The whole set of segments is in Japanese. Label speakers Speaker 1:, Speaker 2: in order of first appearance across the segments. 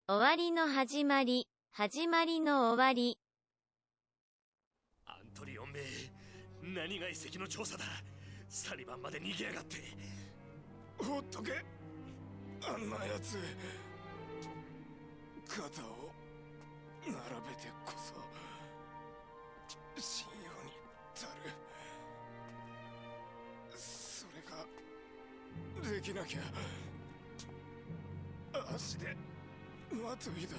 Speaker 1: 終わりの始まり、始まりの終わり。
Speaker 2: アントリオンめ、何が遺跡の調査だ。サリバンまで逃げやがって。
Speaker 3: ほっとけ、あんなやつ。肩を並べてこそ信用に足る。それができなきゃ足でまといだ。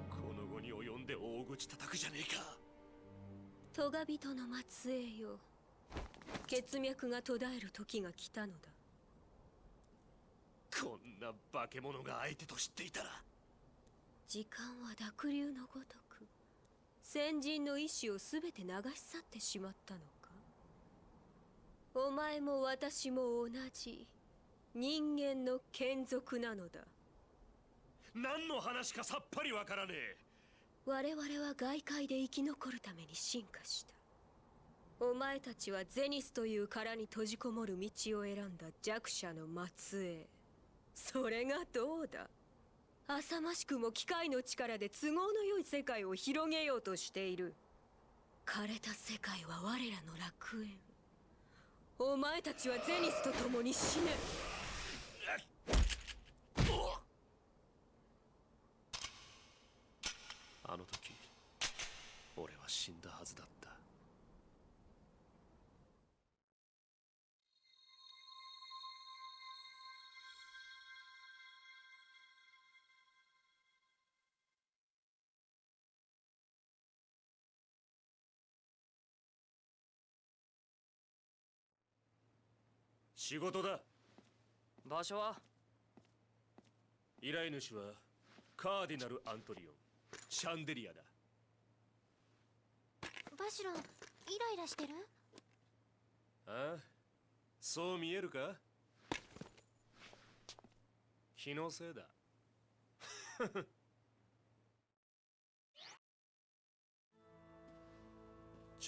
Speaker 2: この後に及んで大口叩くじゃねえか。
Speaker 4: トガ人の末裔よ、血脈が途絶える時が来たのだ。
Speaker 2: こんな化け物が相手と知っていたら。
Speaker 4: 時間は濁流のごとく先人の意志を全て流し去ってしまったのか。お前も私も同じ人間の眷属なのだ。
Speaker 2: 何の話かさっぱりわからねえ。
Speaker 4: 我々は外界で生き残るために進化した。お前たちはゼニスという殻に閉じこもる道を選んだ弱者の末裔。それがどうだ。浅ましくも機械の力で都合の良い世界を広げようとしている。枯れた世界は我らの楽園。お前たちはゼニスと共に死ね。
Speaker 2: あの時俺は死んだはずだった。仕事だ。
Speaker 5: 場所は？
Speaker 2: 依頼主はカーディナル・アントリオン、シャンデリアだ。
Speaker 6: バシロン、イライラしてる？
Speaker 2: ああ、そう見えるか？気のせいだ。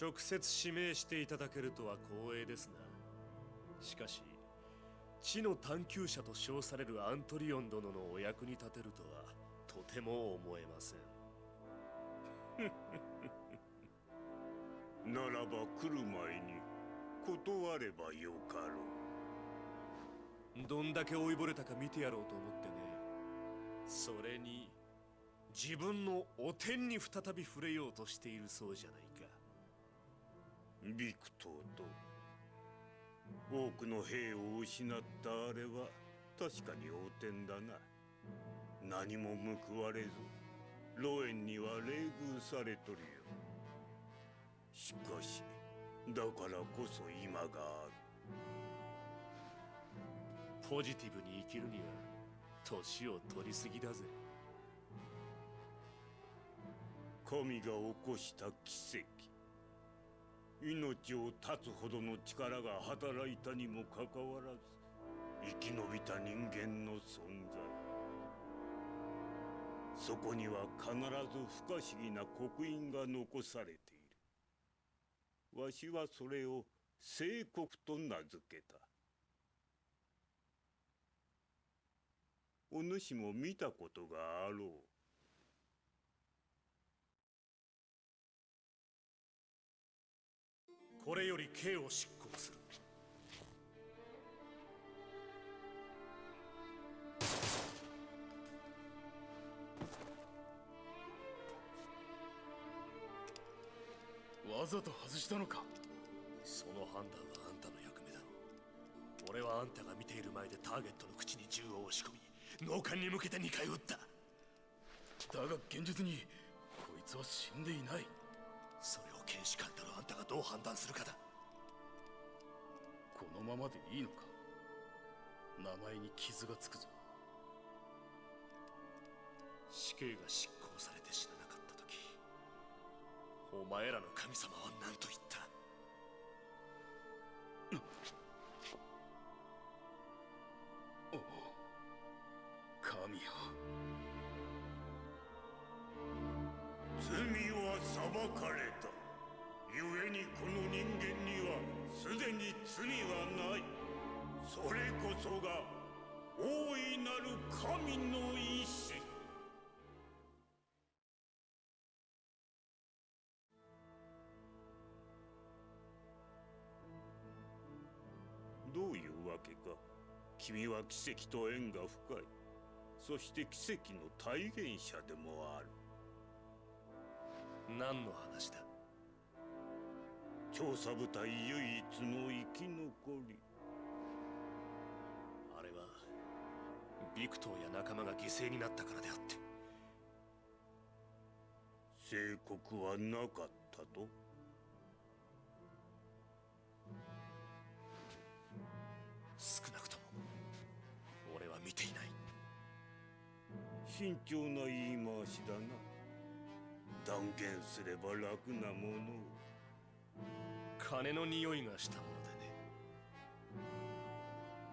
Speaker 2: 直接指名していただけるとは光栄ですな。しかし知の探求者と称されるアントリオン殿のお役に立てるとはとても思えません。
Speaker 7: ならば来る前に断ればよかろ
Speaker 2: う。どんだけ老いぼれたか見てやろうと思ってね。それに自分のお天に再び触れようとしているそうじゃないか。
Speaker 7: ビクトーと多くの兵を失ったあれは確かに横天だな。何も報われずロエンには冷遇されとるよ。しかしだからこそ今がある。
Speaker 2: ポジティブに生きるには年を取りすぎだぜ。
Speaker 7: 神が起こした奇跡、命を絶つほどの力が働いたにもかかわらず生き延びた人間の存在、そこには必ず不可思議な刻印が残されている。わしはそれを聖国と名付けた。お主も見たことがあろう。
Speaker 2: これより刑を執行する。
Speaker 3: わざと外したのか？
Speaker 2: その判断はあんたの役目だろう。俺はあんたが見ている前でターゲットの口に銃を押し込み、脳幹に向けて2回撃った。
Speaker 3: だが現実にこいつは死んでいない。
Speaker 2: それを検視官たるあんたがどう判断するかだ。
Speaker 3: このままでいいのか？名前に傷がつくぞ。
Speaker 2: 死刑が執行されて死ななかった時、お前らの神様は何と言った？
Speaker 3: おお、神よ。
Speaker 7: 罪は裁かれた。故にこの人間にはすでに罪はない。それこそが大いなる神の意志。どういうわけか、君は奇跡と縁が深い。そして奇跡の体現者でもある。
Speaker 2: 何の話だ？
Speaker 7: 調査部隊唯一の生き残り。
Speaker 2: あれはビクトーや仲間が犠牲になったからであって。
Speaker 7: 征告はなかったと？
Speaker 2: 少なくとも俺は見ていない。
Speaker 7: 慎重な言い回しだな。断言すれば楽なものを。
Speaker 2: 金の匂いがしたもの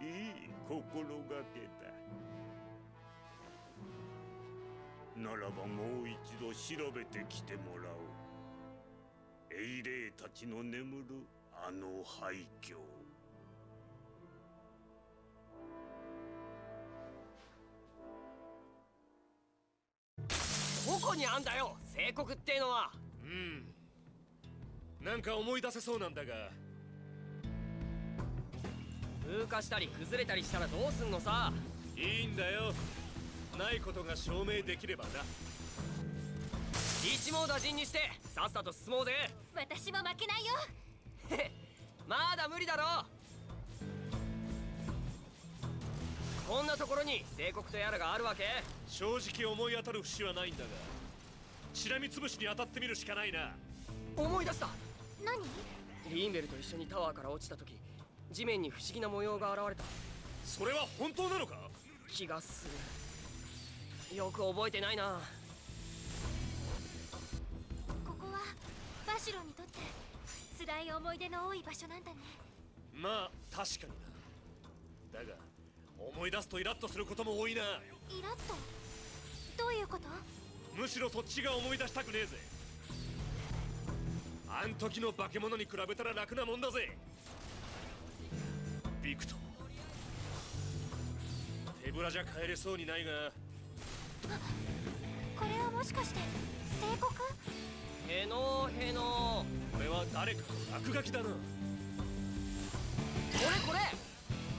Speaker 2: でね。
Speaker 7: いい心がけだ。ならばもう一度調べてきてもらおう。英霊たちの眠るあの廃墟。
Speaker 5: どこにあんだよ聖国ってのは。
Speaker 2: なんか思い出せそうなんだが。
Speaker 5: 風化したり崩れたりしたらどうすんのさ。
Speaker 2: いいんだよ、ないことが証明できればな。
Speaker 5: 一網打尽にしてさっさと進もうぜ。
Speaker 6: 私も負けないよ。
Speaker 5: まだ無理だろ。こんなところに聖国とやらがあるわけ。
Speaker 2: 正直思い当たる節はないんだが、しらみつぶしに当たってみるしかないな。
Speaker 5: 思い出した。
Speaker 6: 何？
Speaker 5: リーンベルと一緒にタワーから落ちた時、地面に不思議な模様が現れた。
Speaker 2: それは本当なのか？
Speaker 5: 気がする。よく覚えてないな。
Speaker 6: ここはバシロにとって辛い思い出の多い場所なんだね。
Speaker 2: まあ確かにな。だが思い出すとイラッとすることも多いな。
Speaker 6: イラッと？どういうこと？
Speaker 2: むしろそっちが思い出したくねえぜ。あん時の化け物に比べたら楽なもんだぜ。ビクト、手ぶらじゃ帰れそうにないが。
Speaker 6: これはもしかして聖国？
Speaker 5: へのへの。
Speaker 2: これは誰かの落書きだな。
Speaker 5: これ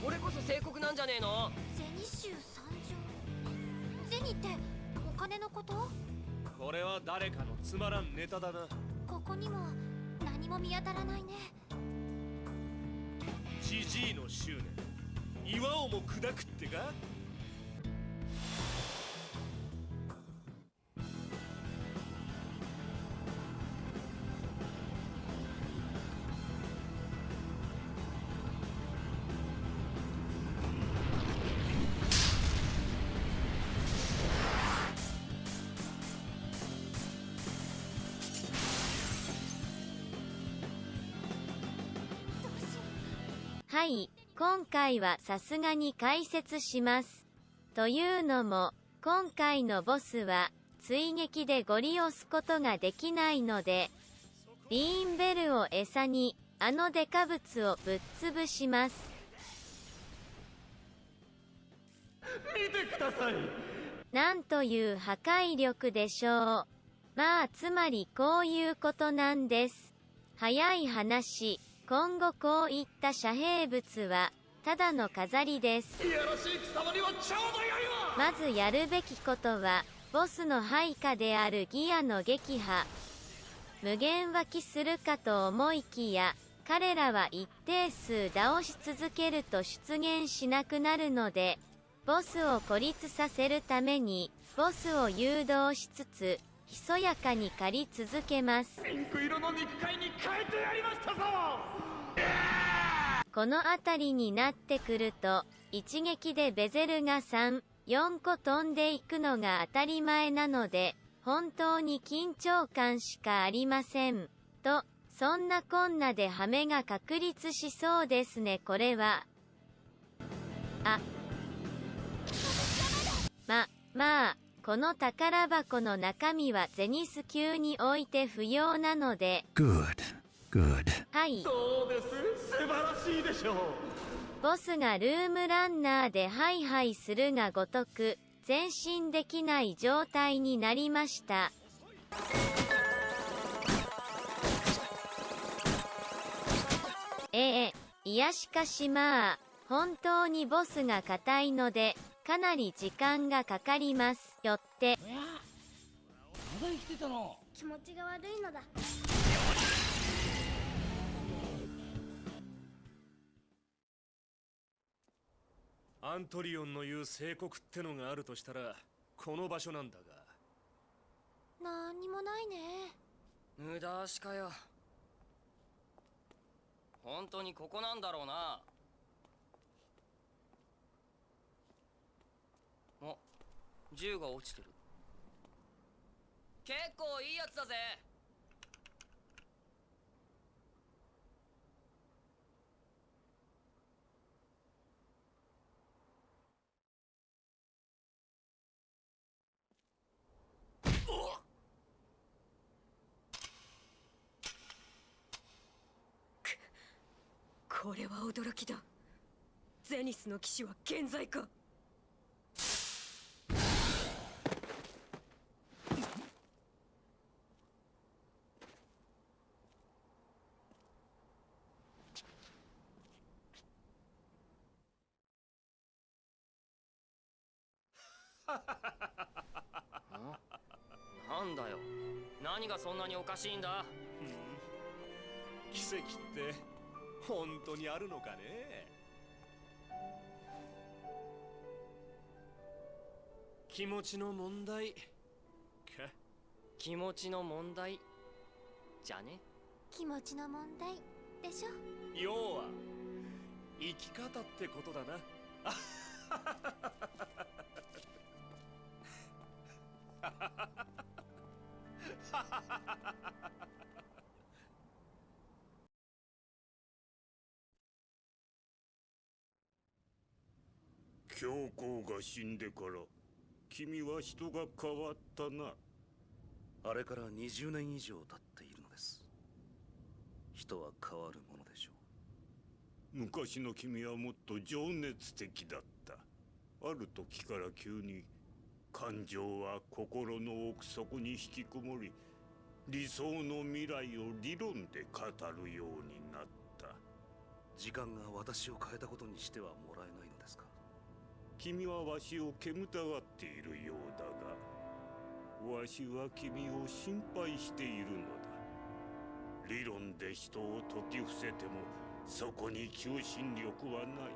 Speaker 5: 俺こそ聖国なんじゃねえの？
Speaker 6: 銭州参上。銭ってお金のこと？
Speaker 2: これは誰かのつまらんネタだな。
Speaker 6: ここにも何も見当たらないね。
Speaker 2: ジジイの執念、岩をも砕くってか？
Speaker 1: はい、今回はさすがに解説します。というのも、今回のボスは、追撃でゴリ押すことができないので、リーンベルを餌に、あのデカブツをぶっ潰します。
Speaker 3: 見てください。
Speaker 1: なんという破壊力でしょう。まあつまりこういうことなんです。早い話、今後こういった遮蔽物は、ただの飾りです。
Speaker 3: いやらしい貴様にはちょうどよいわ。
Speaker 1: まずやるべきことは、ボスの配下であるギアの撃破。無限湧きするかと思いきや、彼らは一定数倒し続けると出現しなくなるので、ボスを孤立させるために、ボスを誘導しつつ、ひそやかに狩り続けます。
Speaker 3: ピンク色の肉塊に変えてやりましたぞ。
Speaker 1: この辺りになってくると、一撃でベゼルが3、4個飛んでいくのが当たり前なので、本当に緊張感しかありません。と、そんなこんなでハメが確立しそうですね。これは。まあ、この宝箱の中身はゼニス級において不要なので。
Speaker 8: Good.
Speaker 1: はい。
Speaker 3: そうです。素晴らしいでしょう。
Speaker 1: ボスがルームランナーでハイハイするがごとく前進できない状態になりました。いやしかしまあ本当にボスが硬いのでかなり時間がかかりますよって。
Speaker 8: まだ生きてたの。
Speaker 6: 気持ちが悪いのだ。
Speaker 2: アントリオンの言う聖国ってのがあるとしたらこの場所なんだが。
Speaker 6: なんにもないね。
Speaker 5: 無駄足かよ。本当にここなんだろうな。あ、銃が落ちてる。結構いいやつだぜ。
Speaker 4: これは驚きだ。ゼニスの騎士は健在か。
Speaker 5: なんだよ。何がそんなにおかしいんだ。
Speaker 2: 奇跡って本当にあるのかね。気持ちの問題か。
Speaker 5: 気持ちの問題じゃね。
Speaker 6: 気持ちの問題でしょ。
Speaker 2: 要は生き方ってことだな。
Speaker 7: 教皇が死んでから君は人が変わったな。
Speaker 3: あれから20年以上経っているのです。人は変わるものでしょ
Speaker 7: 昔の君はもっと情熱的だった。ある時から急に感情は心の奥底に引きこもり、理想の未来を理論で語るようになった。
Speaker 3: 時間が私を変えたことにしてはもらえないのですか。
Speaker 7: 君はわしを煙たがっているようだが、わしは君を心配しているのだ。理論で人を説き伏せてもそこに求心力はない。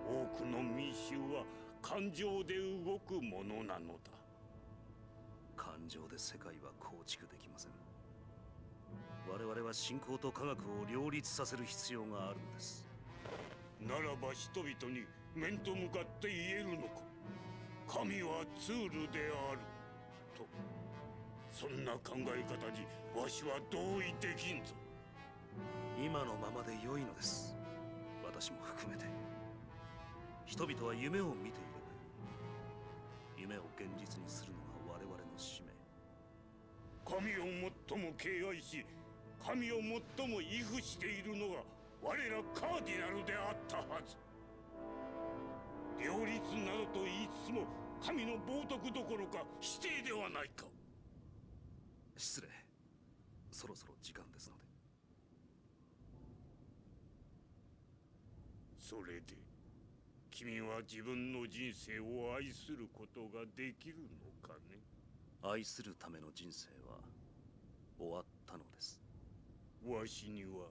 Speaker 7: 多くの民衆は感情で動くものなのだ。
Speaker 3: 感情で世界は構築できません。我々は信仰と科学を両立させる必要があるのです。
Speaker 7: ならば人々に面と向かって言えるのか。神はツールであると。そんな考え方にわしは同意できんぞ。
Speaker 3: 今のままで良いのです。私も含めて。人々は夢を見ていればいい。夢を現実にするのが我々の使命。
Speaker 7: 神を最も敬愛し、神を最も畏怖しているのが我らカーディナルであったはず。両立などと言いつつも神の冒涜どころか否定ではないか。
Speaker 3: 失礼。そろそろ時間ですので。
Speaker 7: それで君は自分の人生を愛することができるのかね。
Speaker 3: 愛するための人生は終わったのです。
Speaker 7: わしには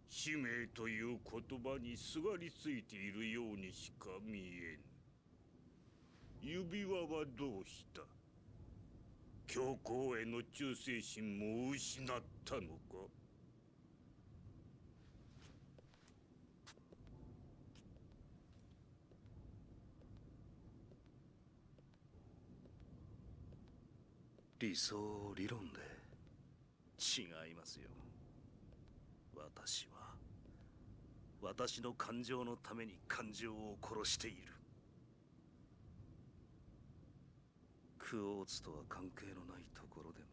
Speaker 7: 使命という言葉にすがりついているようにしか見えぬ。指輪はどうした。教皇への忠誠心も失ったのか。
Speaker 3: 理想を理論で違いますよ。私は私の感情のために感情を殺している。クォーツとは関係のないところでも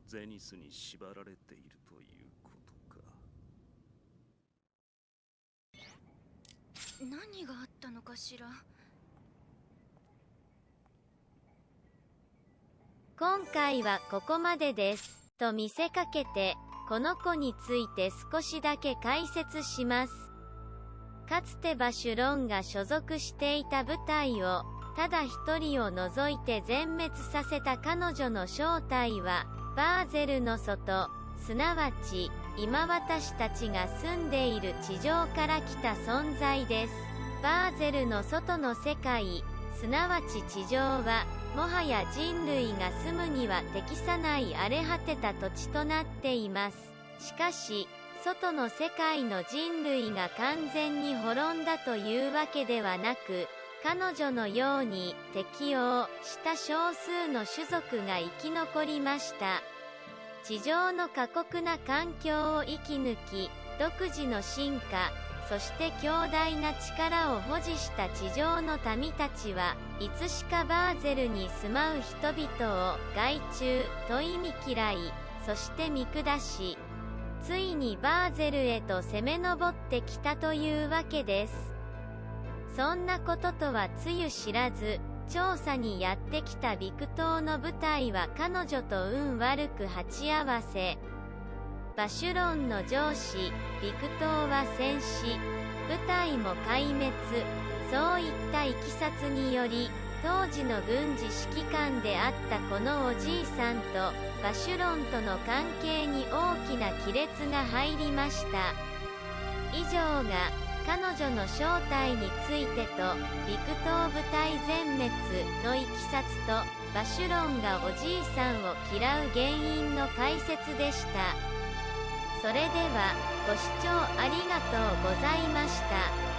Speaker 3: ゼニスに縛られているということか。
Speaker 6: 何があったのかしら。
Speaker 1: 今回はここまでです。と見せかけて、この子について少しだけ解説します。かつてバシュロンが所属していた部隊を、ただ一人を除いて全滅させた彼女の正体は、バーゼルの外、すなわち、今私たちが住んでいる地上から来た存在です。バーゼルの外の世界、すなわち地上は、もはや人類が住むには適さない荒れ果てた土地となっています。しかし、外の世界の人類が完全に滅んだというわけではなく、彼女のように適応した少数の種族が生き残りました。地上の過酷な環境を生き抜き、独自の進化、そして強大な力を保持した地上の民たちはいつしかバーゼルに住まう人々を害虫と忌み嫌い、そして見下し、ついにバーゼルへと攻め上ってきたというわけです。そんなこととはつゆ知らず、調査にやってきたビクトーの部隊は彼女と運悪く鉢合わせ、バシュロンの上司、ビクトーは戦死、部隊も壊滅、そういったいきさつにより、当時の軍事指揮官であったこのおじいさんと、バシュロンとの関係に大きな亀裂が入りました。以上が、彼女の正体についてと、ビクトー部隊全滅のいきさつと、バシュロンがおじいさんを嫌う原因の解説でした。それでは、ご視聴ありがとうございました。